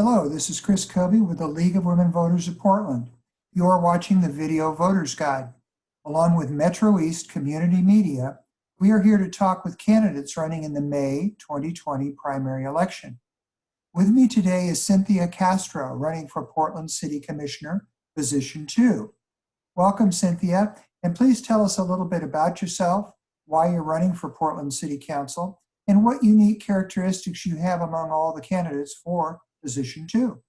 Hello, this is Chris Covey with the League of Women Voters of Portland. You are watching the Video Voters Guide. Along with MetroEast Community Media, we are here to talk with candidates running in the May 2020 primary election. With me today is Cynthia Castro, running for Portland City Commissioner, Position 2. Welcome, Cynthia, and please tell us a little bit about yourself, why you're running for Portland City Council, and what unique characteristics you have among all the candidates for Position 2.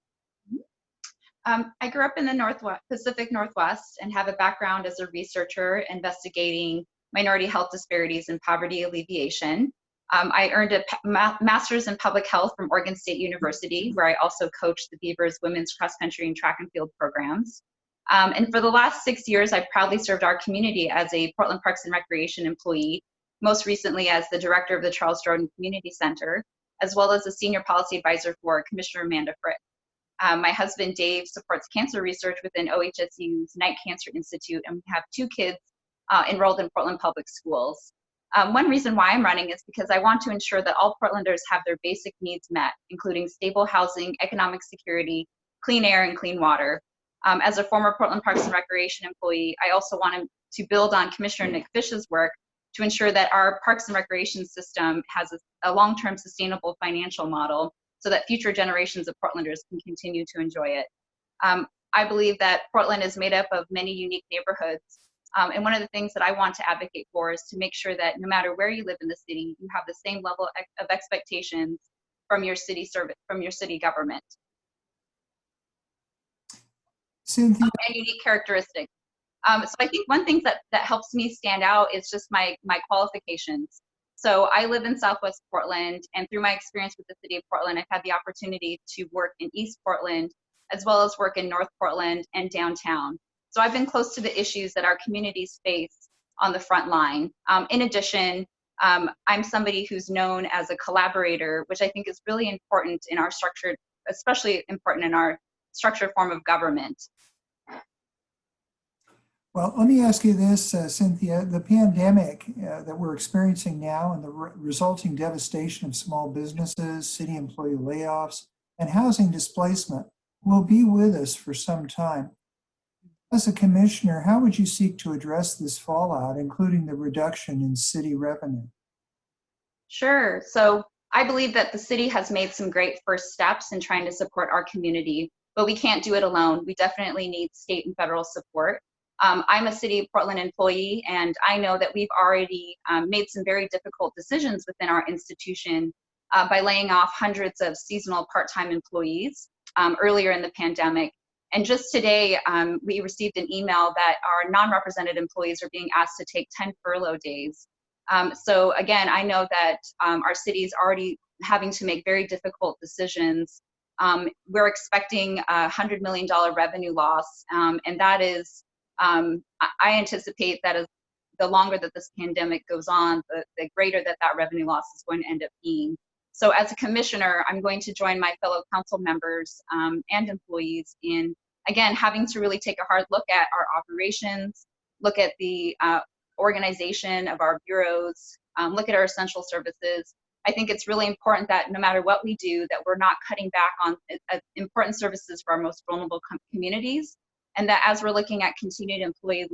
I grew up in the Pacific Northwest and have a background as a researcher investigating minority health disparities and poverty alleviation. I earned a master's in public health from Oregon State University, where I also coached the Beavers women's cross country and track and field programs. And for the last 6 years, I've proudly served our community as a Portland Parks and Recreation employee, most recently as the director of the Charles Jordan Community Center, as well as a senior policy advisor for Commissioner Amanda Frick. My husband, Dave, supports cancer research within OHSU's Knight Cancer Institute, and we have 2 kids enrolled in Portland Public Schools. One reason why I'm running is because I want to ensure that all Portlanders have their basic needs met, including stable housing, economic security, clean air, and clean water. As a former Portland Parks and Recreation employee, I also want to build on Commissioner Nick Fish's work to ensure that our Parks and Recreation system has a long-term sustainable financial model so that future generations of Portlanders can continue to enjoy it. I believe that Portland is made up of many unique neighborhoods. And one of the things that I want to advocate for is to make sure that no matter where you live in the city, you have the same level of expectations from your city government. Cynthia. And unique characteristics. So I think one thing that helps me stand out is just my qualifications. So I live in Southwest Portland, and through my experience with the city of Portland, I've had the opportunity to work in East Portland, as well as work in North Portland and downtown. So I've been close to the issues that our communities face on the front line. In addition, I'm somebody who's known as a collaborator, which I think is really important in our structured, especially important in our structured form of government. Well, let me ask you this, Cynthia. The pandemic that we're experiencing now and the resulting devastation of small businesses, city employee layoffs, and housing displacement will be with us for some time. As a commissioner, how would you seek to address this fallout, including the reduction in city revenue? Sure. So I believe that the city has made some great first steps in trying to support our community, but we can't do it alone. We definitely need state and federal support. I'm a City of Portland employee, and I know that we've already made some very difficult decisions within our institution by laying off hundreds of seasonal part-time employees earlier in the pandemic. And just today, we received an email that our non-represented employees are being asked to take 10 furlough days. So again, I know that our city is already having to make very difficult decisions. We're expecting a $100 million revenue loss, and that is I anticipate that as the longer that this pandemic goes on, the greater that revenue loss is going to end up being. So as a commissioner, I'm going to join my fellow council members and employees in, again, having to really take a hard look at our operations, look at the organization of our bureaus, look at our essential services. I think it's really important that no matter what we do, that we're not cutting back on important services for our most vulnerable communities. And that as we're looking at continued employee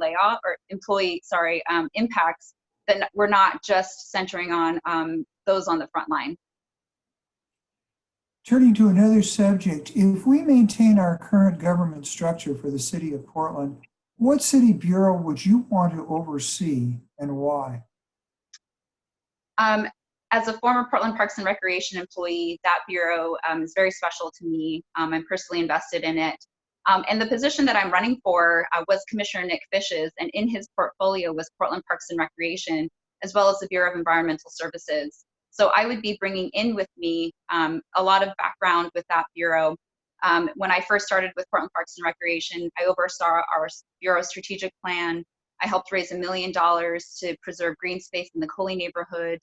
impacts, then we're not just centering on those on the front line. Turning to another subject, if we maintain our current government structure for the city of Portland, what city bureau would you want to oversee and why? As a former Portland Parks and Recreation employee, that bureau is very special to me. I'm personally invested in it. And the position that I'm running for was Commissioner Nick Fish's, and in his portfolio was Portland Parks and Recreation, as well as the Bureau of Environmental Services. So I would be bringing in with me a lot of background with that bureau. When I first started with Portland Parks and Recreation, I oversaw our bureau strategic plan. I helped raise $1 million to preserve green space in the Coley neighborhood.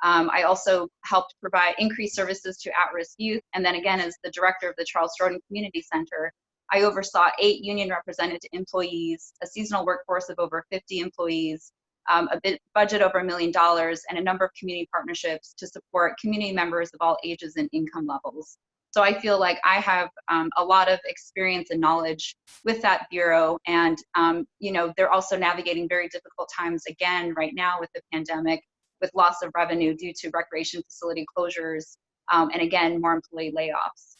I also helped provide increased services to at-risk youth. And then again, as the director of the Charles Jordan Community Center, I oversaw 8 union represented employees, a seasonal workforce of over 50 employees, a budget over $1 million, and a number of community partnerships to support community members of all ages and income levels. So I feel like I have a lot of experience and knowledge with that bureau. And, they're also navigating very difficult times again right now with the pandemic, with loss of revenue due to recreation facility closures, and again, more employee layoffs.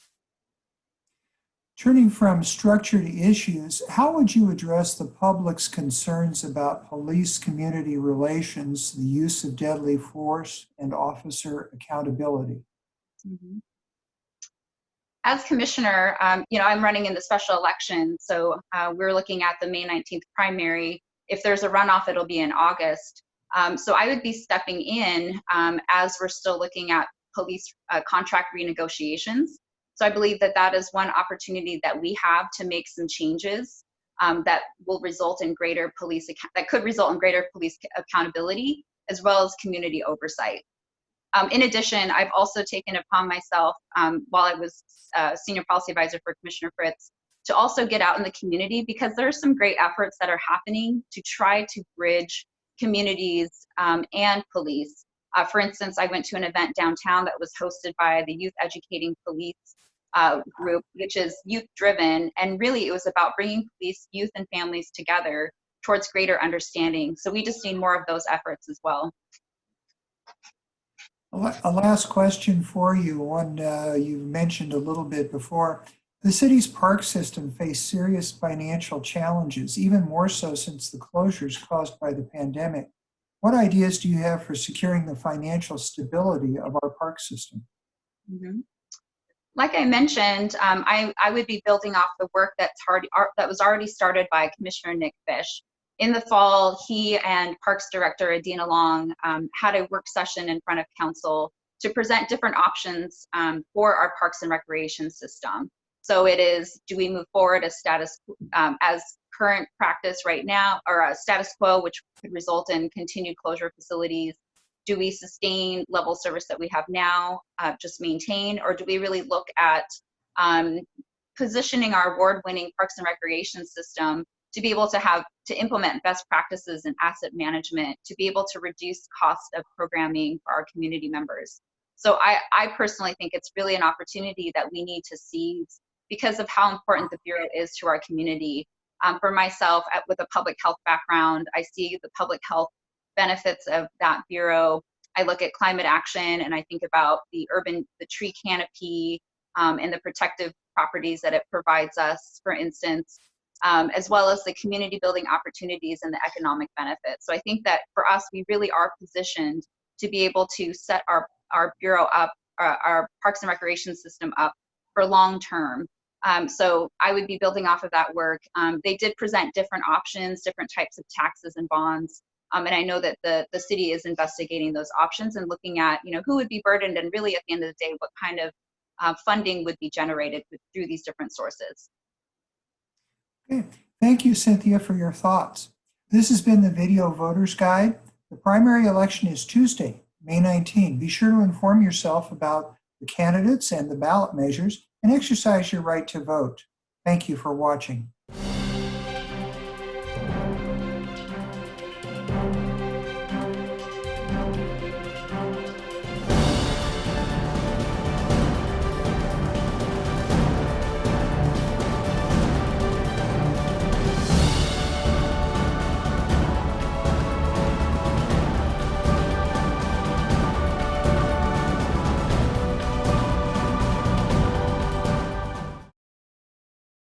Turning from structure to issues, how would you address the public's concerns about police-community relations, the use of deadly force, and officer accountability? Mhm. As commissioner, I'm running in the special election, so we're looking at the May 19th primary. If there's a runoff, it'll be in August. So I would be stepping in as we're still looking at police contract renegotiations. So I believe that that is one opportunity that we have to make some changes that will result in that could result in greater police accountability as well as community oversight. In addition, I've also taken upon myself, while I was senior policy advisor for Commissioner Fritz, to also get out in the community, because there are some great efforts that are happening to try to bridge communities and police. For instance, I went to an event downtown that was hosted by the Youth Educating Police group, which is youth driven, and really it was about bringing police, youth, and families together towards greater understanding. So we just need more of those efforts as well. A last question for you, one you mentioned a little bit before. The city's park system faced serious financial challenges, even more so since the closures caused by the pandemic. What ideas do you have for securing the financial stability of our park system? Mm-hmm. Like I mentioned, I would be building off the work that was already started by Commissioner Nick Fish. In the fall, he and Parks Director Adina Long had a work session in front of council to present different options for our parks and recreation system. So it is, do we move forward as current practice right now, or a status quo, which could result in continued closure of facilities? Do we sustain level service that we have now, just maintain, or do we really look at positioning our award-winning parks and recreation system to be able to implement best practices in asset management, to be able to reduce cost of programming for our community members? So I personally think it's really an opportunity that we need to seize because of how important the Bureau is to our community. For myself, with a public health background, I see the public health benefits of that Bureau. I look at climate action and I think about the tree canopy and the protective properties that it provides us, for instance, as well as the community building opportunities and the economic benefits. So I think that for us, we really are positioned to be able to set our Bureau up, our Parks and Recreation system up for long term. So I would be building off of that work. They did present different options, different types of taxes and bonds. And I know that the city is investigating those options and looking at, who would be burdened, and really at the end of the day, what kind of funding would be generated through these different sources. Okay. Thank you, Cynthia, for your thoughts. This has been the Video Voters Guide. The primary election is Tuesday, May 19. Be sure to inform yourself about the candidates and the ballot measures and exercise your right to vote. Thank you for watching.